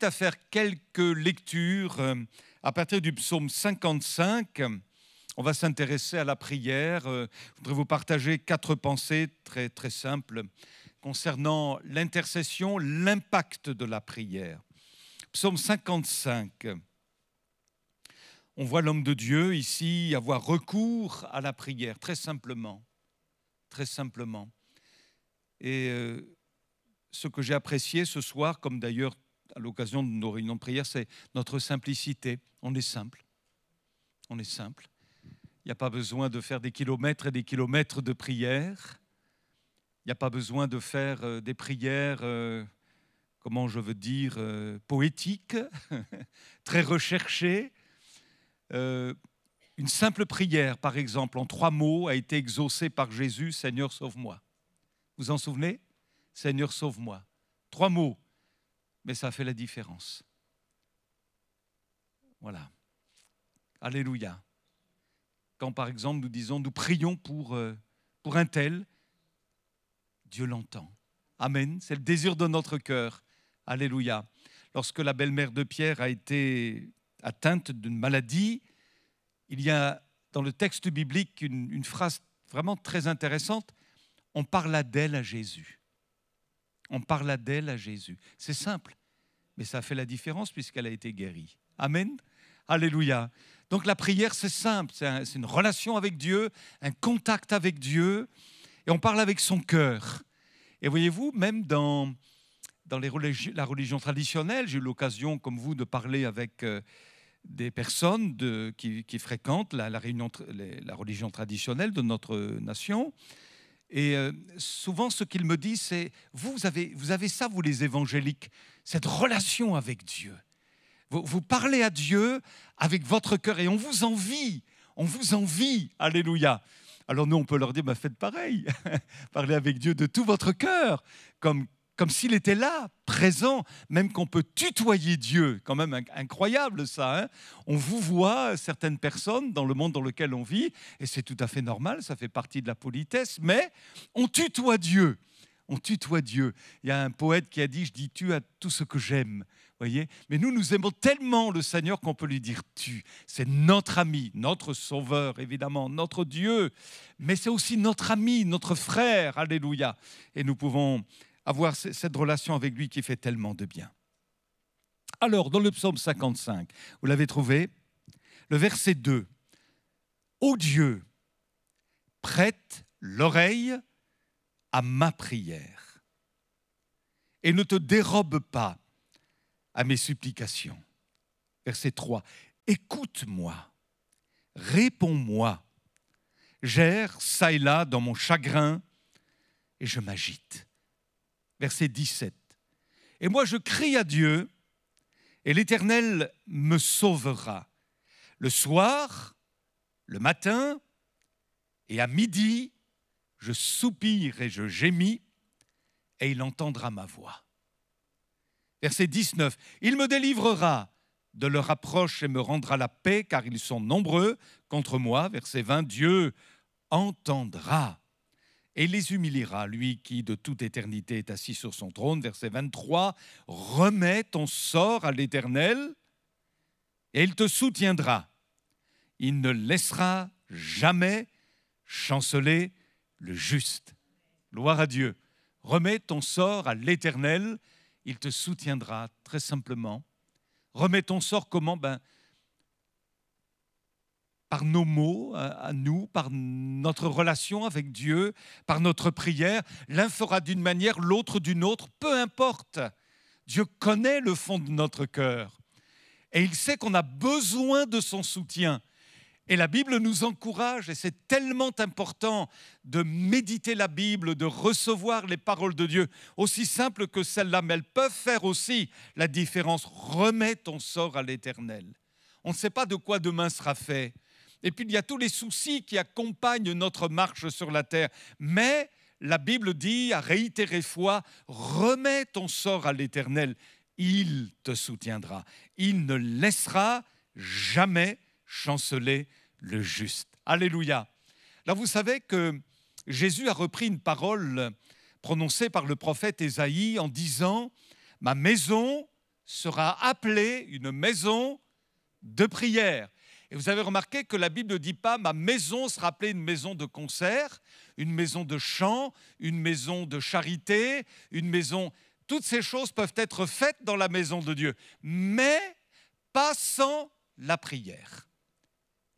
invite à faire quelques lectures à partir du psaume 55. On va s'intéresser à la prière. Je voudrais vous partager 4 pensées très, très simples concernant l'intercession, l'impact de la prière. Psaume 55. On voit l'homme de Dieu ici avoir recours à la prière, très simplement. Très simplement. Et ce que j'ai apprécié ce soir, comme d'ailleurs à l'occasion de nos réunions de prière, c'est notre simplicité. On est simple. On est simple. Il n'y a pas besoin de faire des kilomètres et des kilomètres de prière. Il n'y a pas besoin de faire des prières, comment je veux dire, poétiques, très recherchées. Une simple prière, par exemple, en 3 mots, a été exaucée par Jésus, « Seigneur, sauve-moi ». Vous en souvenez ? « Seigneur, sauve-moi ». 3 mots, mais ça fait la différence. Voilà. Alléluia. Quand, par exemple, nous disons, nous prions pour un tel, Dieu l'entend. Amen. C'est le désir de notre cœur. Alléluia. Lorsque la belle-mère de Pierre a été atteinte d'une maladie, il y a dans le texte biblique une phrase vraiment très intéressante. On parla d'elle à Jésus. On parla d'elle à Jésus. C'est simple, mais ça fait la différence puisqu'elle a été guérie. Amen. Alléluia. Donc la prière, c'est simple. C'est une relation avec Dieu, un contact avec Dieu. Et on parle avec son cœur. Et voyez-vous, même dans la religion traditionnelle, j'ai eu l'occasion, comme vous, de parler avec des personnes qui fréquentent la religion traditionnelle de notre nation. Et souvent, ce qu'ils me disent, c'est vous avez ça, vous les évangéliques, cette relation avec Dieu. Vous parlez à Dieu avec votre cœur et on vous envie, alléluia. Alors nous, on peut leur dire, faites pareil, parlez avec Dieu de tout votre cœur, comme s'il était là, présent, même qu'on peut tutoyer Dieu, quand même incroyable ça. Hein, on vous voit, certaines personnes, dans le monde dans lequel on vit, et c'est tout à fait normal, ça fait partie de la politesse, mais on tutoie Dieu. On tutoie Dieu. Il y a un poète qui a dit, je dis tu à tout ce que j'aime. Voyez, mais nous aimons tellement le Seigneur qu'on peut lui dire tu. C'est notre ami, notre sauveur, évidemment, notre Dieu, mais c'est aussi notre ami, notre frère, alléluia. Et nous pouvons avoir cette relation avec lui qui fait tellement de bien. Alors, dans le psaume 55, vous l'avez trouvé, le verset 2. « Ô Dieu, prête l'oreille à ma prière et ne te dérobe pas à mes supplications. » Verset 3. « Écoute-moi, réponds-moi, j'erre çà et là dans mon chagrin et je m'agite. » Verset 17. « Et moi je crie à Dieu, et l'Éternel me sauvera. Le soir, le matin, et à midi, je soupire et je gémis, et il entendra ma voix. » Verset 19. « Il me délivrera de leur approche et me rendra la paix, car ils sont nombreux contre moi. » Verset 20. « Dieu entendra. Et il les humiliera, lui qui de toute éternité est assis sur son trône. » Verset 23, « Remets ton sort à l'Éternel, et il te soutiendra. Il ne laissera jamais chanceler le juste. » Gloire à Dieu. Remets ton sort à l'Éternel, il te soutiendra, très simplement. Remets ton sort comment ? Par nos mots à nous, par notre relation avec Dieu, par notre prière. L'un fera d'une manière, l'autre d'une autre, peu importe. Dieu connaît le fond de notre cœur et il sait qu'on a besoin de son soutien. Et la Bible nous encourage, et c'est tellement important de méditer la Bible, de recevoir les paroles de Dieu, aussi simples que celles-là, mais elles peuvent faire aussi la différence. Remets ton sort à l'Éternel. On ne sait pas de quoi demain sera fait. Et puis, il y a tous les soucis qui accompagnent notre marche sur la terre. Mais la Bible dit, à réitérer foi, remets ton sort à l'Éternel. Il te soutiendra. Il ne laissera jamais chanceler le juste. Alléluia. Là, vous savez que Jésus a repris une parole prononcée par le prophète Ésaïe en disant « Ma maison sera appelée une maison de prière. Et vous avez remarqué que la Bible ne dit pas « ma maison sera appelée une maison de concert », une maison de chant, une maison de charité, une maison… Toutes ces choses peuvent être faites dans la maison de Dieu, mais pas sans la prière.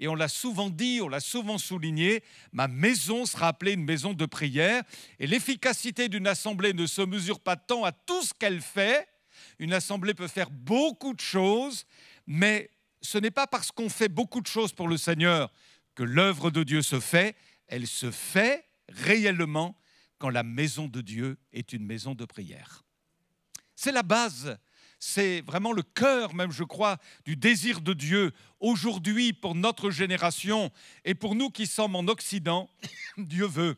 Et on l'a souvent dit, on l'a souvent souligné, ma maison sera appelée une maison de prière. Et l'efficacité d'une assemblée ne se mesure pas tant à tout ce qu'elle fait. Une assemblée peut faire beaucoup de choses, mais ce n'est pas parce qu'on fait beaucoup de choses pour le Seigneur que l'œuvre de Dieu se fait. Elle se fait réellement quand la maison de Dieu est une maison de prière. C'est la base, c'est vraiment le cœur même, je crois, du désir de Dieu aujourd'hui pour notre génération et pour nous qui sommes en Occident. Dieu veut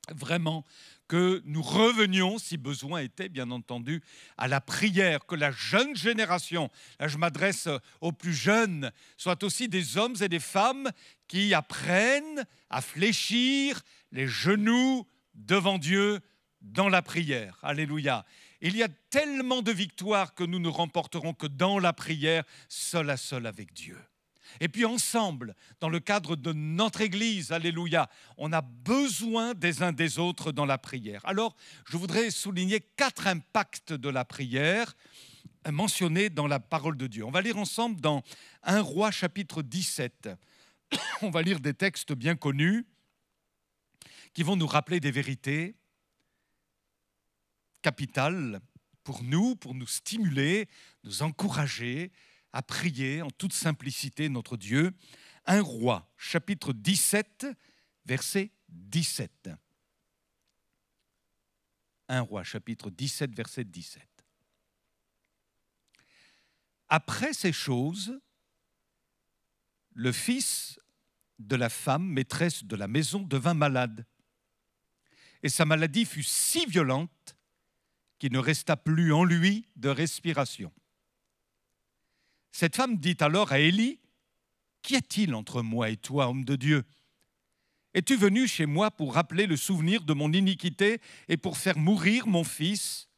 vraiment que nous revenions, si besoin était, bien entendu, à la prière, que la jeune génération, là je m'adresse aux plus jeunes, soit aussi des hommes et des femmes qui apprennent à fléchir les genoux devant Dieu dans la prière. Alléluia. Il y a tellement de victoires que nous ne remporterons que dans la prière, seul à seul avec Dieu. Et puis ensemble, dans le cadre de notre Église, alléluia, on a besoin des uns des autres dans la prière. Alors, je voudrais souligner 4 impacts de la prière mentionnés dans la parole de Dieu. On va lire ensemble dans 1 Roi chapitre 17. On va lire des textes bien connus qui vont nous rappeler des vérités capitales pour nous stimuler, nous encourager à prier en toute simplicité notre Dieu. 1 Roi, chapitre 17, verset 17. 1 Roi, chapitre 17, verset 17. Après ces choses, le fils de la femme, maîtresse de la maison, devint malade. Et sa maladie fut si violente qu'il ne resta plus en lui de respiration. Cette femme dit alors à Élie, « Qu'y a-t-il entre moi et toi, homme de Dieu ? Es-tu venu chez moi pour rappeler le souvenir de mon iniquité et pour faire mourir mon fils ?»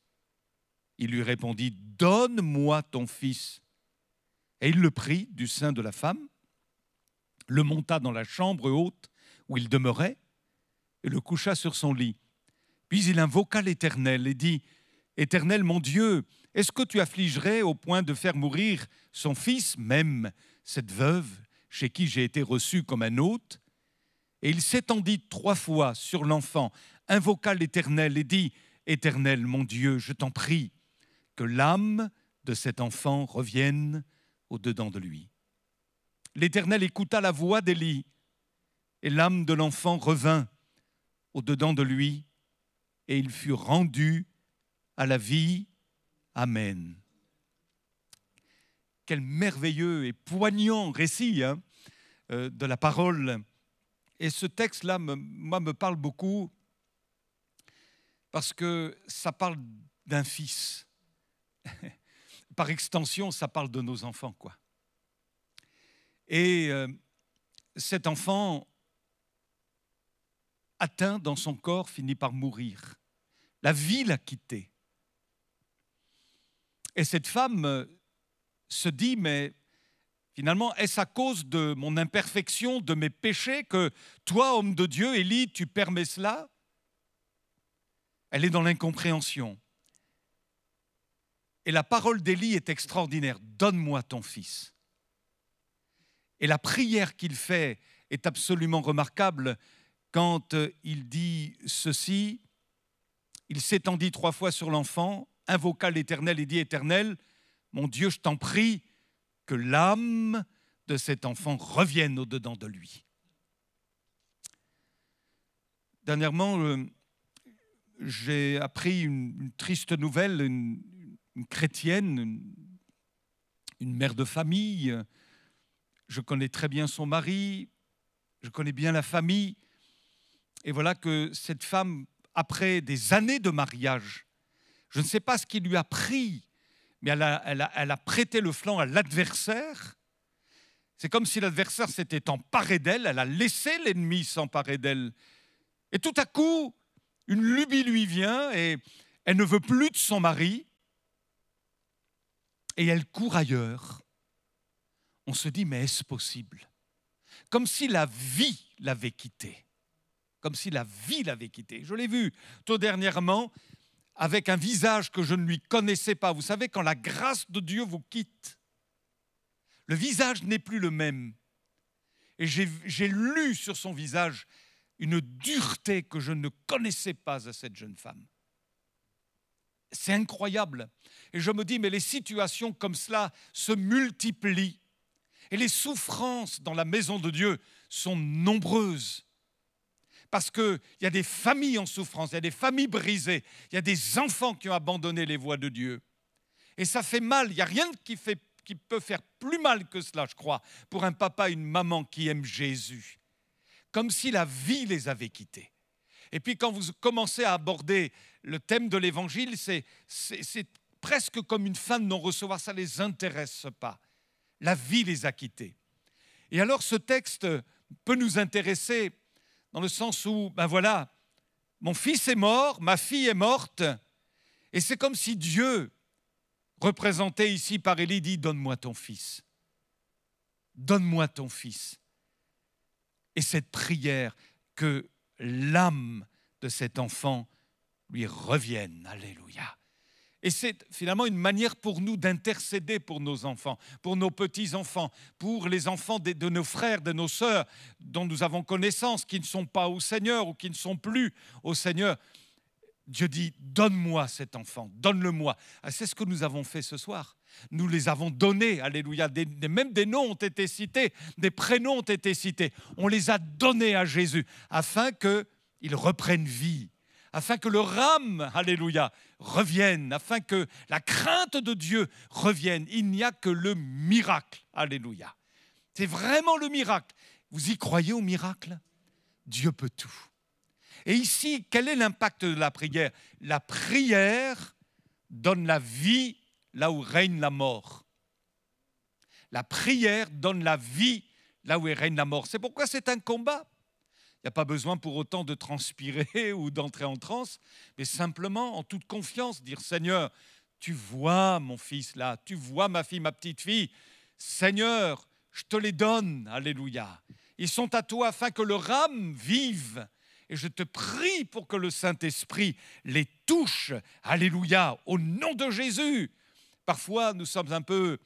Il lui répondit, « Donne-moi ton fils. » Et il le prit du sein de la femme, le monta dans la chambre haute où il demeurait et le coucha sur son lit. Puis il invoqua l'Éternel et dit, « Éternel, mon Dieu, est-ce que tu affligerais au point de faire mourir son fils, même cette veuve chez qui j'ai été reçu comme un hôte ?» Et il s'étendit 3 fois sur l'enfant, invoqua l'Éternel et dit, « Éternel, mon Dieu, je t'en prie, que l'âme de cet enfant revienne au-dedans de lui. » L'Éternel écouta la voix d'Élie, et l'âme de l'enfant revint au-dedans de lui, et il fut rendu à la vie. Amen. Quel merveilleux et poignant récit de la parole. Et ce texte-là, moi, me parle beaucoup parce que ça parle d'un fils. Par extension, ça parle de nos enfants, quoi. Et cet enfant, atteint dans son corps, finit par mourir. La vie l'a quitté. Et cette femme se dit, mais finalement, est-ce à cause de mon imperfection, de mes péchés, que toi, homme de Dieu, Élie, tu permets cela ? Elle est dans l'incompréhension. Et la parole d'Élie est extraordinaire. Donne-moi ton fils. Et la prière qu'il fait est absolument remarquable quand il dit ceci. Il s'étendit 3 fois sur l'enfant, invoqua l'Éternel et dit, « Éternel, mon Dieu, je t'en prie, que l'âme de cet enfant revienne au-dedans de lui. » Dernièrement, j'ai appris une triste nouvelle, une chrétienne, une mère de famille. Je connais très bien son mari, je connais bien la famille. Et voilà que cette femme, après des années de mariage, je ne sais pas ce qui lui a pris, mais elle a prêté le flanc à l'adversaire. C'est comme si l'adversaire s'était emparé d'elle, elle a laissé l'ennemi s'emparer d'elle. Et tout à coup, une lubie lui vient et elle ne veut plus de son mari. et elle court ailleurs, on se dit, mais est-ce possible? Comme si la vie l'avait quittée. Comme si la vie l'avait quittée. Je l'ai vu tout dernièrement avec un visage que je ne lui connaissais pas. Vous savez, quand la grâce de Dieu vous quitte, le visage n'est plus le même. Et j'ai lu sur son visage une dureté que je ne connaissais pas à cette jeune femme. C'est incroyable. Et je me dis, mais les situations comme cela se multiplient. Et les souffrances dans la maison de Dieu sont nombreuses. Parce qu'il y a des familles en souffrance, il y a des familles brisées, il y a des enfants qui ont abandonné les voies de Dieu. Et ça fait mal, il n'y a rien qui peut faire plus mal que cela, je crois, pour un papa et une maman qui aiment Jésus. Comme si la vie les avait quittés. Et puis quand vous commencez à aborder le thème de l'Évangile, c'est presque comme une fin de non-recevoir, ça ne les intéresse pas. La vie les a quittés. Et alors ce texte peut nous intéresser dans le sens où, ben voilà, mon fils est mort, ma fille est morte, et c'est comme si Dieu, représenté ici par Élie, dit « Donne-moi ton fils. Donne-moi ton fils. » Et cette prière, que l'âme de cet enfant lui revienne. Alléluia. Et c'est finalement une manière pour nous d'intercéder pour nos enfants, pour nos petits-enfants, pour les enfants de nos frères, de nos sœurs dont nous avons connaissance, qui ne sont pas au Seigneur ou qui ne sont plus au Seigneur. Dieu dit, donne-moi cet enfant, donne-le-moi. C'est ce que nous avons fait ce soir. Nous les avons donnés, alléluia. Même des noms ont été cités, des prénoms ont été cités. On les a donnés à Jésus afin qu'il reprenne vie, afin que leur âme, alléluia, revienne, afin que la crainte de Dieu revienne. Il n'y a que le miracle, alléluia. C'est vraiment le miracle. Vous y croyez au miracle? Dieu peut tout. Et ici, quel est l'impact de la prière? La prière donne la vie là où règne la mort. La prière donne la vie là où règne la mort. C'est pourquoi c'est un combat. Il n'y a pas besoin pour autant de transpirer ou d'entrer en transe, mais simplement en toute confiance, dire « Seigneur, tu vois mon fils là, tu vois ma fille, ma petite fille. Seigneur, je te les donne, alléluia. Ils sont à toi afin que leur âme vive. Et je te prie pour que le Saint-Esprit les touche, alléluia, au nom de Jésus. » Parfois, nous sommes un peu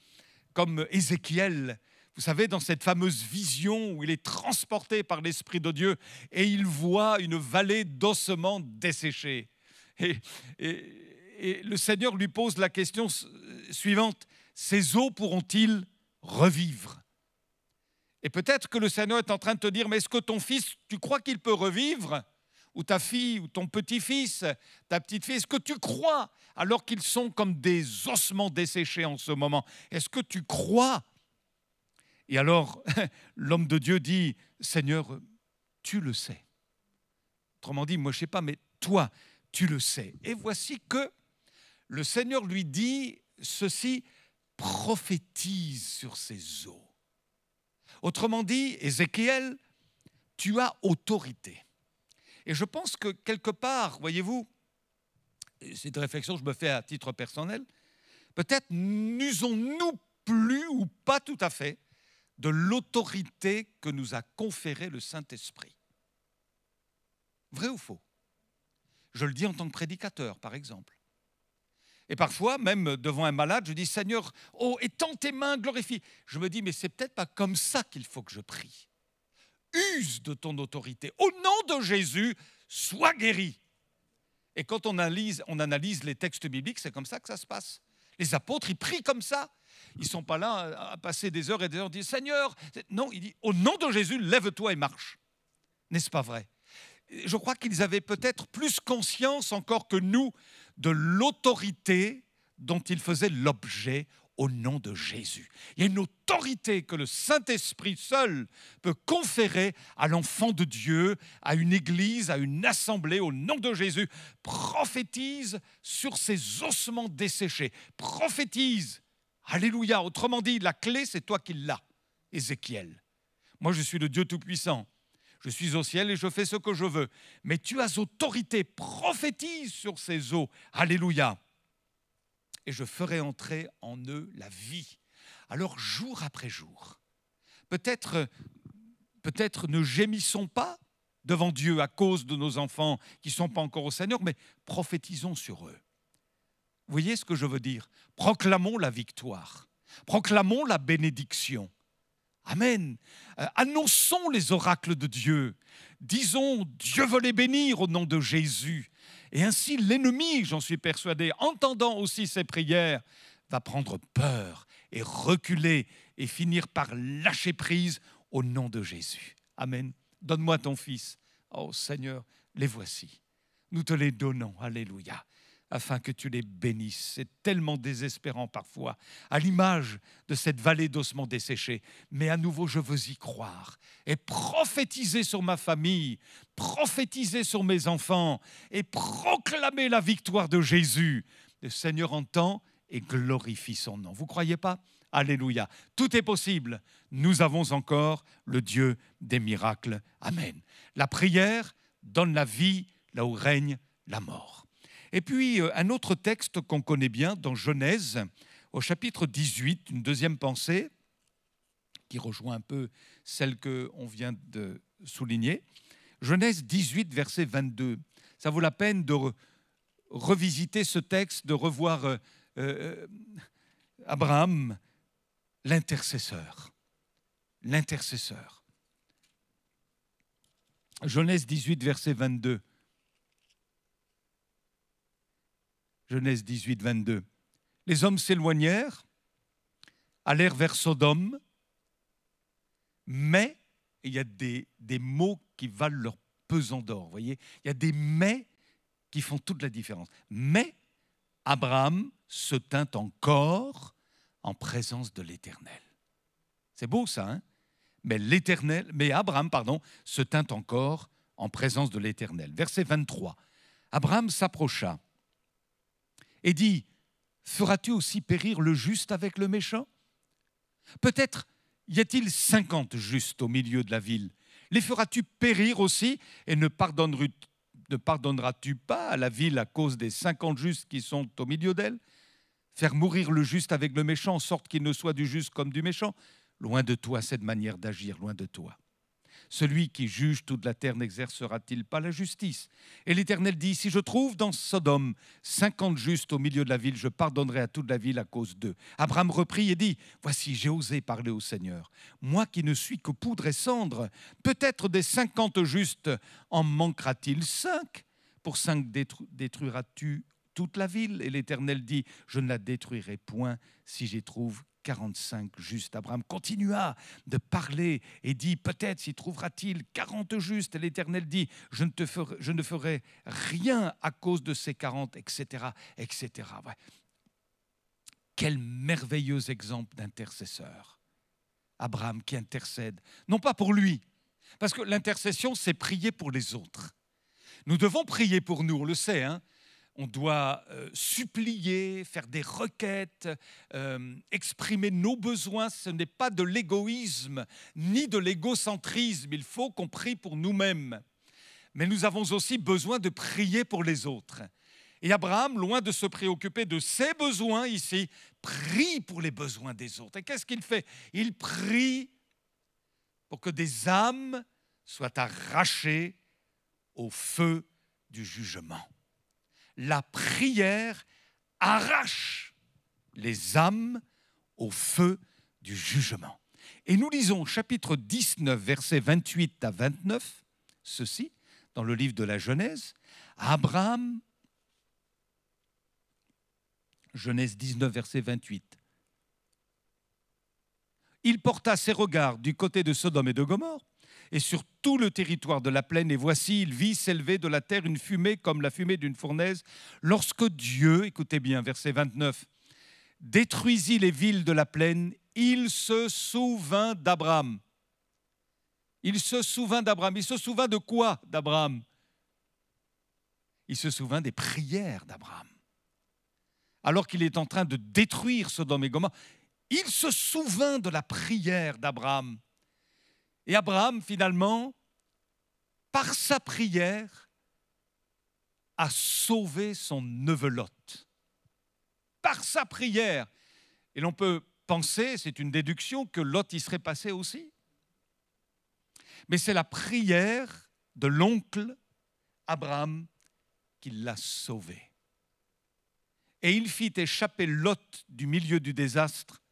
comme Ézéchiel, vous savez, dans cette fameuse vision où il est transporté par l'Esprit de Dieu et il voit une vallée d'ossements desséchés. Et le Seigneur lui pose la question suivante, ces eaux pourront-ils revivre? Et peut-être que le Seigneur est en train de te dire, mais est-ce que ton fils, tu crois qu'il peut revivre? Ou ta fille, ou ton petit-fils, ta petite-fille, est-ce que tu crois alors qu'ils sont comme des ossements desséchés en ce moment? Est-ce que tu crois? Et alors, l'homme de Dieu dit, Seigneur, tu le sais. Autrement dit, moi je ne sais pas, mais toi, tu le sais. Et voici que le Seigneur lui dit ceci, prophétise sur ces eaux. Autrement dit, Ézéchiel, tu as autorité. Et je pense que quelque part, voyez-vous, c'est une réflexion que je me fais à titre personnel, peut-être n'usons-nous plus ou pas tout à fait de l'autorité que nous a conférée le Saint-Esprit. Vrai ou faux? Je le dis en tant que prédicateur, par exemple. Et parfois, même devant un malade, je dis « Seigneur, oh, étends tes mains, glorifie ». Je me dis « Mais c'est peut-être pas comme ça qu'il faut que je prie. Use de ton autorité. Au nom de Jésus, sois guéri. » Et quand on analyse les textes bibliques, c'est comme ça que ça se passe. Les apôtres, ils prient comme ça. Ils ne sont pas là à passer des heures et des heures, dire « Seigneur ». Non, il dit « Au nom de Jésus, lève-toi et marche ». N'est-ce pas vrai? Je crois qu'ils avaient peut-être plus conscience encore que nous de l'autorité dont ils faisaient l'objet au nom de Jésus. Il y a une autorité que le Saint-Esprit seul peut conférer à l'enfant de Dieu, à une église, à une assemblée, au nom de Jésus. Prophétise sur ces ossements desséchés. Prophétise. Alléluia. Autrement dit, la clé, c'est toi qui l'as, Ézéchiel. Moi, je suis le Dieu Tout-Puissant. Je suis au ciel et je fais ce que je veux. Mais tu as autorité, prophétise sur ces eaux. Alléluia. et je ferai entrer en eux la vie. Alors, jour après jour, peut-être ne gémissons pas devant Dieu à cause de nos enfants qui ne sont pas encore au Seigneur, mais prophétisons sur eux. Vous voyez ce que je veux dire? Proclamons la victoire, proclamons la bénédiction. Amen. Annonçons les oracles de Dieu. Disons, Dieu veut les bénir au nom de Jésus. Et ainsi, l'ennemi, j'en suis persuadé, entendant aussi ces prières, va prendre peur et reculer et finir par lâcher prise au nom de Jésus. Amen. Donne-moi ton fils. Oh Seigneur, les voici. Nous te les donnons. Alléluia. Afin que tu les bénisses. C'est tellement désespérant parfois, à l'image de cette vallée d'ossements desséchés. Mais à nouveau, je veux y croire et prophétiser sur ma famille, prophétiser sur mes enfants et proclamer la victoire de Jésus. Le Seigneur entend et glorifie son nom. Vous ne croyez pas? Alléluia. Tout est possible. Nous avons encore le Dieu des miracles. Amen. La prière donne la vie là où règne la mort. Et puis, un autre texte qu'on connaît bien dans Genèse, au chapitre 18, une deuxième pensée, qui rejoint un peu celle qu'on vient de souligner. Genèse 18, verset 22. Ça vaut la peine de revisiter ce texte, de revoir Abraham, l'intercesseur. L'intercesseur. Genèse 18, verset 22. Genèse 18, 22. Les hommes s'éloignèrent, allèrent vers Sodome, mais, il y a des mots qui valent leur pesant d'or, vous voyez, il y a des mais qui font toute la différence. Mais Abraham se tint encore en présence de l'Éternel. C'est beau ça, hein? Mais Abraham, se tint encore en présence de l'Éternel. Verset 23. Abraham s'approcha et dit, feras-tu aussi périr le juste avec le méchant? Peut-être y a-t-il 50 justes au milieu de la ville. Les feras-tu périr aussi et ne pardonneras-tu pas à la ville à cause des 50 justes qui sont au milieu d'elle? Faire mourir le juste avec le méchant en sorte qu'il ne soit du juste comme du méchant? Loin de toi cette manière d'agir, loin de toi. Celui qui juge toute la terre n'exercera-t-il pas la justice? Et l'Éternel dit, si je trouve dans Sodome 50 justes au milieu de la ville, je pardonnerai à toute la ville à cause d'eux. Abraham reprit et dit, voici, j'ai osé parler au Seigneur. Moi qui ne suis que poudre et cendre, peut-être des 50 justes en manquera-t-il 5? Pour 5 détruiras-tu toute la ville? Et l'Éternel dit, je ne la détruirai point si j'y trouve 45 justes. Abraham continua de parler et dit, peut-être s'y trouvera-t-il 40 justes. Et l'Éternel dit, je ne ferai rien à cause de ces 40, etc., etc. Ouais. Quel merveilleux exemple d'intercesseur. Abraham qui intercède, non pas pour lui, parce que l'intercession, c'est prier pour les autres. Nous devons prier pour nous, on le sait, hein. On doit supplier, faire des requêtes, exprimer nos besoins. Ce n'est pas de l'égoïsme ni de l'égocentrisme. Il faut qu'on prie pour nous-mêmes. Mais nous avons aussi besoin de prier pour les autres. Et Abraham, loin de se préoccuper de ses besoins ici, prie pour les besoins des autres. Et qu'est-ce qu'il fait? Il prie pour que des âmes soient arrachées au feu du jugement. La prière arrache les âmes au feu du jugement. Et nous lisons chapitre 19, versets 28 à 29, ceci, dans le livre de la Genèse. Abraham, Genèse 19, verset 28. Il porta ses regards du côté de Sodome et de Gomorrhe, et sur tout le territoire de la plaine, et voici, il vit s'élever de la terre une fumée comme la fumée d'une fournaise, lorsque Dieu, écoutez bien, verset 29, détruisit les villes de la plaine, il se souvint d'Abraham. Il se souvint d'Abraham. Il se souvint de quoi d'Abraham? Il se souvint des prières d'Abraham. Alors qu'il est en train de détruire Sodome et Gomorrhe, il se souvint de la prière d'Abraham. Et Abraham, finalement, par sa prière, a sauvé son neveu Lot. par sa prière. Et l'on peut penser, c'est une déduction, que Lot y serait passé aussi. Mais c'est la prière de l'oncle Abraham qui l'a sauvé. Et il fit échapper Lot du milieu du désastre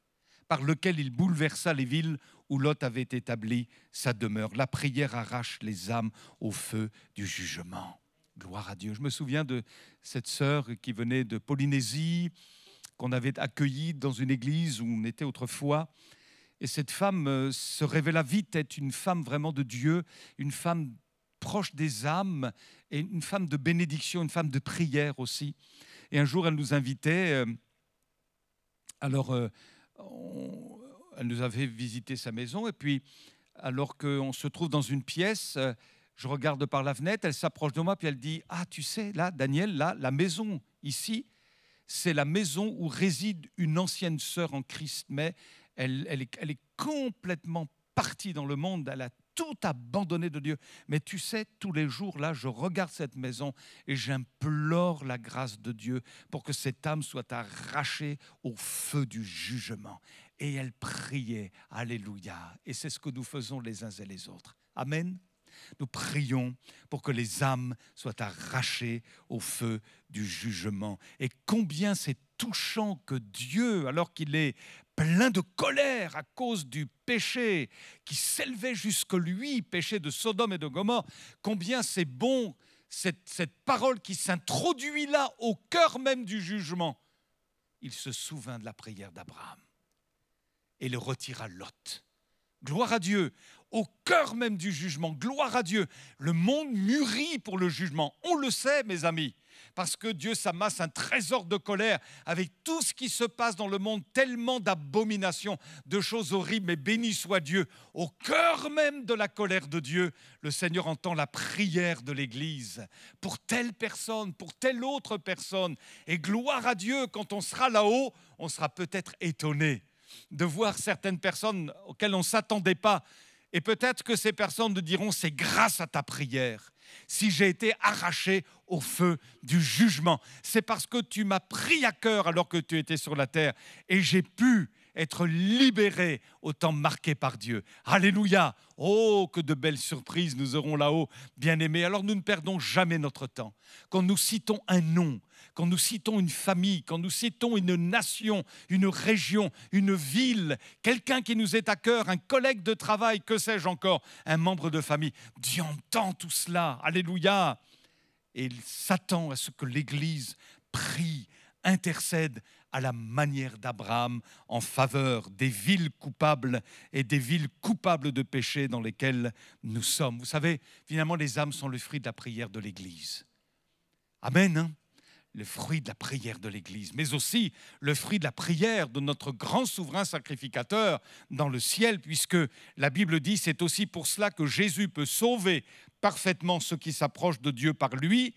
par lequel il bouleversa les villes où Lot avait établi sa demeure. La prière arrache les âmes au feu du jugement. Gloire à Dieu. Je me souviens de cette sœur qui venait de Polynésie, qu'on avait accueillie dans une église où on était autrefois. Et cette femme se révéla vite être une femme vraiment de Dieu, une femme proche des âmes et une femme de bénédiction, une femme de prière aussi. Et un jour, elle nous invitait. Elle nous avait visité sa maison. Et puis, alors qu'on se trouve dans une pièce, je regarde par la fenêtre, elle s'approche de moi, puis elle dit « Ah, tu sais, là, Daniel, là, la maison ici, c'est la maison où réside une ancienne sœur en Christ, mais elle est complètement partie dans le monde, elle a tout abandonné de Dieu. Mais tu sais, tous les jours, là, je regarde cette maison et j'implore la grâce de Dieu pour que cette âme soit arrachée au feu du jugement. » Et elle priait, alléluia. Et c'est ce que nous faisons les uns et les autres. Amen. Nous prions pour que les âmes soient arrachées au feu du jugement. Et combien c'est touchant que Dieu, alors qu'il est plein de colère à cause du péché qui s'élevait jusque lui, péché de Sodome et de Gomorrhe, combien c'est bon cette parole qui s'introduit là au cœur même du jugement. Il se souvint de la prière d'Abraham et le retira Lot. Gloire à Dieu, au cœur même du jugement, gloire à Dieu. Le monde mûrit pour le jugement, on le sait mes amis, parce que Dieu s'amasse un trésor de colère avec tout ce qui se passe dans le monde, tellement d'abominations, de choses horribles, mais béni soit Dieu. Au cœur même de la colère de Dieu, le Seigneur entend la prière de l'Église pour telle personne, pour telle autre personne. Et gloire à Dieu, quand on sera là-haut, on sera peut-être étonné de voir certaines personnes auxquelles on ne s'attendait pas. Et peut-être que ces personnes nous diront, c'est grâce à ta prière si j'ai été arraché au feu du jugement. C'est parce que tu m'as pris à cœur alors que tu étais sur la terre et j'ai pu être libéré au temps marqué par Dieu. Alléluia! Oh, que de belles surprises nous aurons là-haut, bien-aimés. Alors nous ne perdons jamais notre temps. Quand nous citons un nom, quand nous citons une famille, quand nous citons une nation, une région, une ville, quelqu'un qui nous est à cœur, un collègue de travail, que sais-je encore, un membre de famille, Dieu entend tout cela. Alléluia! Et il s'attend à ce que l'Église prie, intercède à la manière d'Abraham en faveur des villes coupables et des villes coupables de péché dans lesquelles nous sommes. Vous savez, finalement, les âmes sont le fruit de la prière de l'Église. Amen, hein? Le fruit de la prière de l'Église, mais aussi le fruit de la prière de notre grand souverain sacrificateur dans le ciel, puisque la Bible dit, c'est aussi pour cela que Jésus peut sauver parfaitement ceux qui s'approchent de Dieu par lui,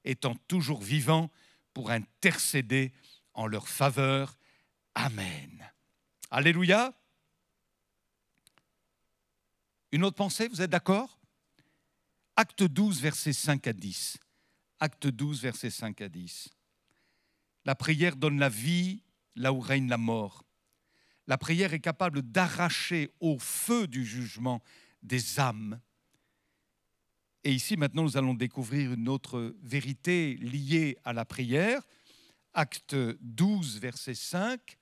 étant toujours vivant pour intercéder en leur faveur. Amen. Alléluia. Une autre pensée, vous êtes d'accord? Acte 12, versets 5 à 10. Acte 12, versets 5 à 10. La prière donne la vie là où règne la mort. La prière est capable d'arracher au feu du jugement des âmes. Et ici, maintenant, nous allons découvrir une autre vérité liée à la prière. Acte 12, verset 5.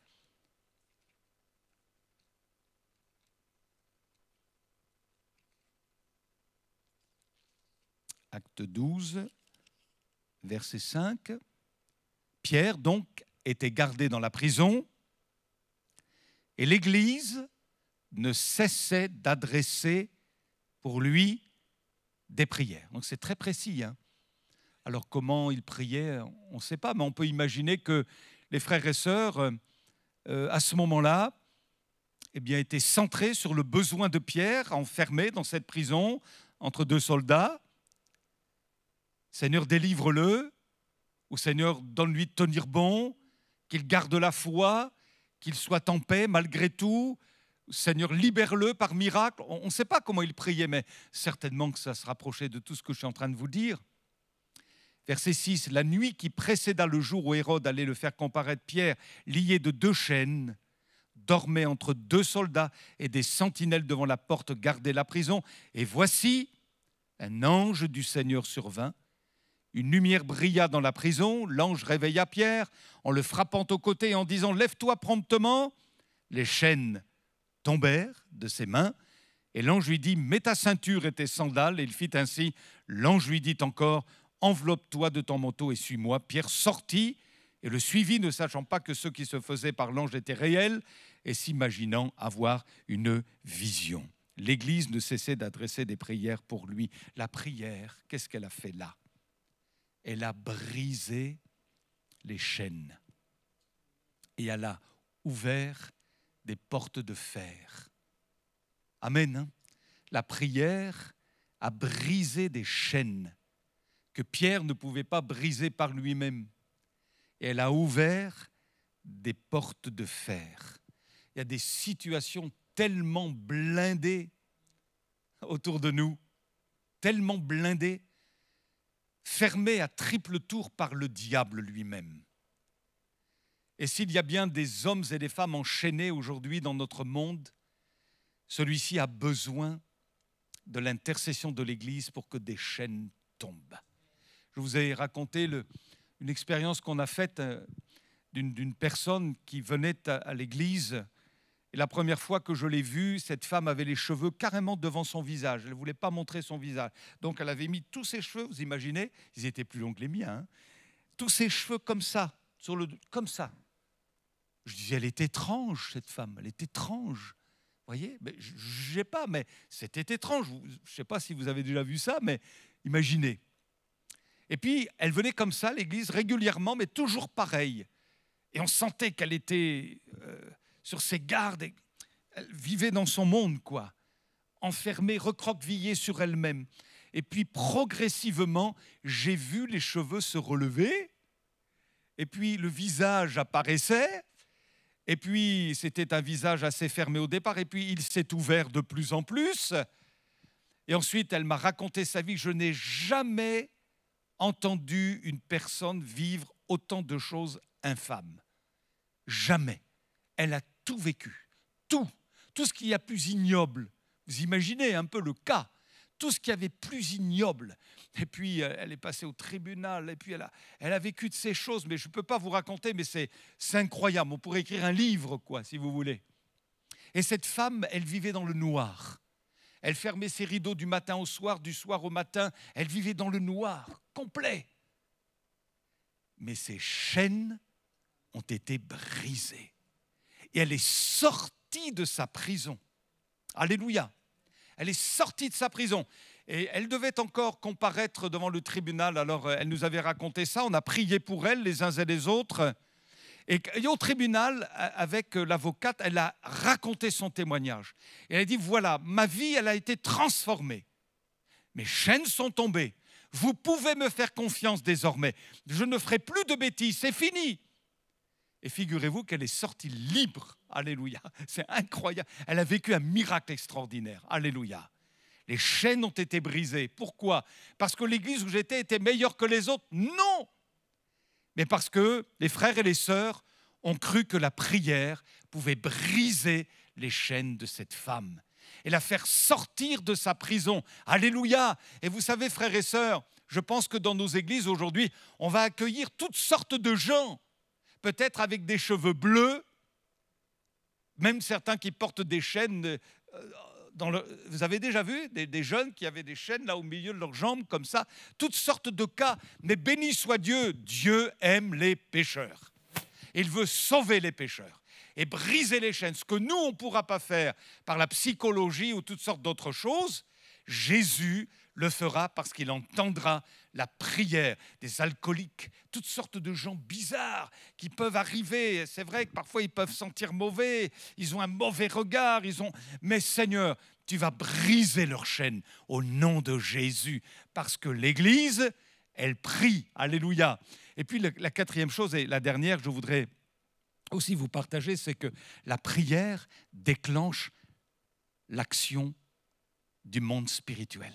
Acte 12, verset 5. Pierre, donc, était gardé dans la prison et l'Église ne cessait d'adresser pour lui des prières. Donc c'est très précis, hein. Alors comment il priait, on ne sait pas, mais on peut imaginer que les frères et sœurs, à ce moment-là, eh bien, étaient centrés sur le besoin de Pierre, enfermé dans cette prison entre deux soldats. Seigneur, délivre-le, ou Seigneur, donne-lui de tenir bon, qu'il garde la foi, qu'il soit en paix malgré tout. Seigneur, libère-le par miracle. On ne sait pas comment il priait, mais certainement que ça se rapprochait de tout ce que je suis en train de vous dire. Verset 6, la nuit qui précéda le jour où Hérode allait le faire comparaître, Pierre, lié de 2 chaînes, dormait entre 2 soldats et des sentinelles devant la porte gardaient la prison. Et voici, un ange du Seigneur survint. Une lumière brilla dans la prison. L'ange réveilla Pierre en le frappant au côté et en disant « Lève-toi promptement !» Les chaînes tombèrent de ses mains. Et l'ange lui dit « Mets ta ceinture et tes sandales. » Et il fit ainsi. L'ange lui dit encore « Enveloppe-toi de ton manteau et suis-moi. » Pierre sortit et le suivit, ne sachant pas que ce qui se faisait par l'ange était réel et s'imaginant avoir une vision. L'Église ne cessait d'adresser des prières pour lui. La prière, qu'est-ce qu'elle a fait là? Elle a brisé les chaînes et elle a ouvert des portes de fer. Amen. Hein? La prière a brisé des chaînes que Pierre ne pouvait pas briser par lui-même. Et elle a ouvert des portes de fer. Il y a des situations tellement blindées autour de nous, tellement blindées, fermées à triple tour par le diable lui-même. Et s'il y a bien des hommes et des femmes enchaînés aujourd'hui dans notre monde, celui-ci a besoin de l'intercession de l'Église pour que des chaînes tombent. Je vous ai raconté une expérience qu'on a faite d'une personne qui venait à l'Église. Et la première fois que je l'ai vue, cette femme avait les cheveux carrément devant son visage. Elle ne voulait pas montrer son visage. Donc elle avait mis tous ses cheveux, vous imaginez, ils étaient plus longs que les miens, hein, tous ses cheveux comme ça, comme ça. Je disais, elle est étrange, cette femme, elle est étrange. Vous voyez, je ne sais pas, mais c'était étrange. Je ne sais pas si vous avez déjà vu ça, mais imaginez. Et puis, elle venait comme ça à l'église régulièrement, mais toujours pareil. Et on sentait qu'elle était sur ses gardes. Et elle vivait dans son monde, quoi. Enfermée, recroquevillée sur elle-même. Et puis, progressivement, j'ai vu les cheveux se relever. Et puis, le visage apparaissait. Et puis, c'était un visage assez fermé au départ. Et puis, il s'est ouvert de plus en plus. Et ensuite, elle m'a raconté sa vie. Je n'ai jamais entendu une personne vivre autant de choses infâmes. Jamais. Elle a tout vécu. Tout ce qu'il y a plus ignoble. Vous imaginez un peu le cas. Tout ce qu'il y avait plus ignoble. Et puis, elle est passée au tribunal. Et puis, elle a vécu de ces choses. Mais je ne peux pas vous raconter, mais c'est incroyable. On pourrait écrire un livre, quoi, si vous voulez. Et cette femme, elle vivait dans le noir. Elle fermait ses rideaux du matin au soir, du soir au matin. Elle vivait dans le noir, complet. Mais ses chaînes ont été brisées. Et elle est sortie de sa prison. Alléluia. Elle est sortie de sa prison. Et elle devait encore comparaître devant le tribunal. Alors, elle nous avait raconté ça. On a prié pour elle, les uns et les autres. Et au tribunal, avec l'avocate, elle a raconté son témoignage. Et elle a dit, voilà, ma vie, elle a été transformée. Mes chaînes sont tombées. Vous pouvez me faire confiance désormais. Je ne ferai plus de bêtises, c'est fini. Et figurez-vous qu'elle est sortie libre. Alléluia. C'est incroyable. Elle a vécu un miracle extraordinaire. Alléluia. Les chaînes ont été brisées. Pourquoi? Parce que l'église où j'étais était meilleure que les autres? Non. Mais parce que les frères et les sœurs ont cru que la prière pouvait briser les chaînes de cette femme et la faire sortir de sa prison. Alléluia! Et vous savez, frères et sœurs, je pense que dans nos églises aujourd'hui, on va accueillir toutes sortes de gens, peut-être avec des cheveux bleus, même certains qui portent des chaînes. Vous avez déjà vu des jeunes qui avaient des chaînes là au milieu de leurs jambes comme ça, toutes sortes de cas. Mais béni soit Dieu, Dieu aime les pécheurs. Il veut sauver les pécheurs et briser les chaînes. Ce que nous, on ne pourra pas faire par la psychologie ou toutes sortes d'autres choses, Jésus le fera parce qu'il entendra la prière des alcooliques, toutes sortes de gens bizarres qui peuvent arriver. C'est vrai que parfois ils peuvent sentir mauvais, ils ont un mauvais regard, mais Seigneur, tu vas briser leurs chaînes au nom de Jésus parce que l'Église, elle prie. Alléluia. Et puis la quatrième chose et la dernière, je voudrais aussi vous partager, c'est que la prière déclenche l'action du monde spirituel.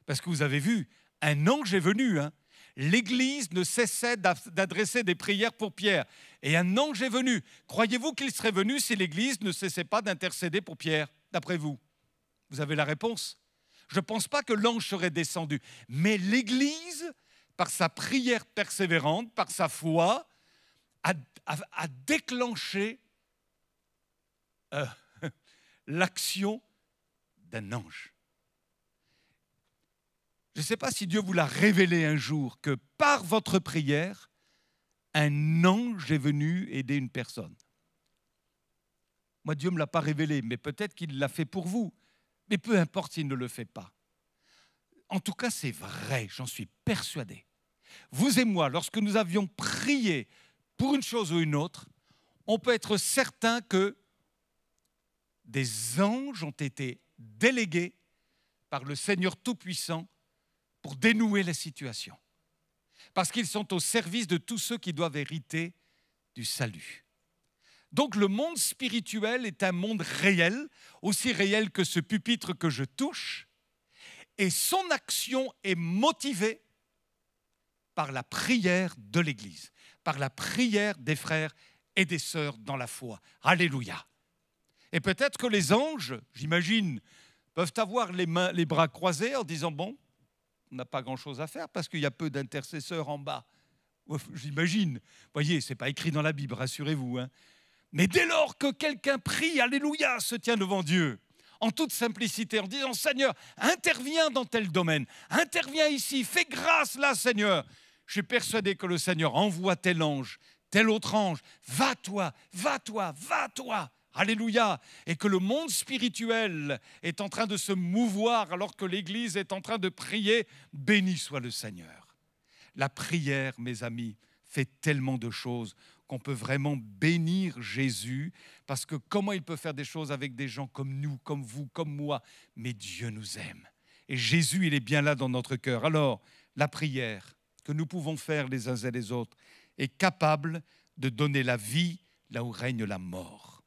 Parce que vous avez vu, un ange est venu. l'Église ne cessait d'adresser des prières pour Pierre. Et un ange est venu. Croyez-vous qu'il serait venu si l'Église ne cessait pas d'intercéder pour Pierre, d'après vous? Vous avez la réponse? Je ne pense pas que l'ange serait descendu. Mais l'Église, par sa prière persévérante, par sa foi, a déclenché l'action d'un ange. Je ne sais pas si Dieu vous l'a révélé un jour, que par votre prière, un ange est venu aider une personne. Moi, Dieu ne me l'a pas révélé, mais peut-être qu'il l'a fait pour vous. Mais peu importe s'il ne le fait pas. En tout cas, c'est vrai, j'en suis persuadé. Vous et moi, lorsque nous avions prié pour une chose ou une autre, on peut être certain que des anges ont été délégués par le Seigneur Tout-Puissant pour dénouer la situation. Parce qu'ils sont au service de tous ceux qui doivent hériter du salut. Donc le monde spirituel est un monde réel, aussi réel que ce pupitre que je touche, et son action est motivée par la prière de l'Église, par la prière des frères et des sœurs dans la foi. Alléluia. Et peut-être que les anges, j'imagine, peuvent avoir les bras croisés en disant « Bon, on n'a pas grand-chose à faire parce qu'il y a peu d'intercesseurs en bas. » J'imagine. Vous voyez, ce n'est pas écrit dans la Bible, rassurez-vous. Mais dès lors que quelqu'un prie, alléluia, se tient devant Dieu, en toute simplicité, en disant « Seigneur, interviens dans tel domaine, interviens ici, fais grâce là, Seigneur. » Je suis persuadé que le Seigneur envoie tel ange, tel autre ange. Va toi, va toi, va toi. Alléluia. Et que le monde spirituel est en train de se mouvoir alors que l'Église est en train de prier. Béni soit le Seigneur. La prière, mes amis, fait tellement de choses qu'on peut vraiment bénir Jésus, parce que comment il peut faire des choses avec des gens comme nous, comme vous, comme moi, mais Dieu nous aime. Et Jésus, il est bien là dans notre cœur. Alors, la prière que nous pouvons faire les uns et les autres est capable de donner la vie là où règne la mort.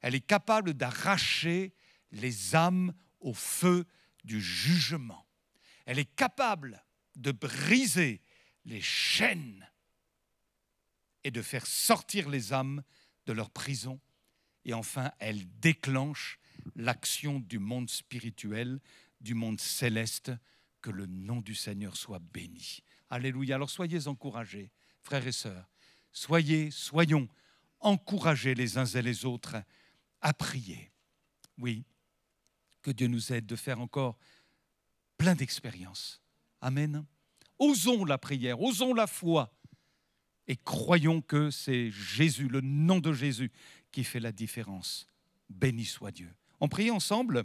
Elle est capable d'arracher les âmes au feu du jugement. Elle est capable de briser les chaînes et de faire sortir les âmes de leur prison. Et enfin, elle déclenche l'action du monde spirituel, du monde céleste. Que le nom du Seigneur soit béni. Alléluia. Alors soyez encouragés, frères et sœurs. Soyons encouragés les uns et les autres à prier. Oui, que Dieu nous aide de faire encore plein d'expériences. Amen. Osons la prière, osons la foi et croyons que c'est Jésus, le nom de Jésus, qui fait la différence. Béni soit Dieu. On prie ensemble.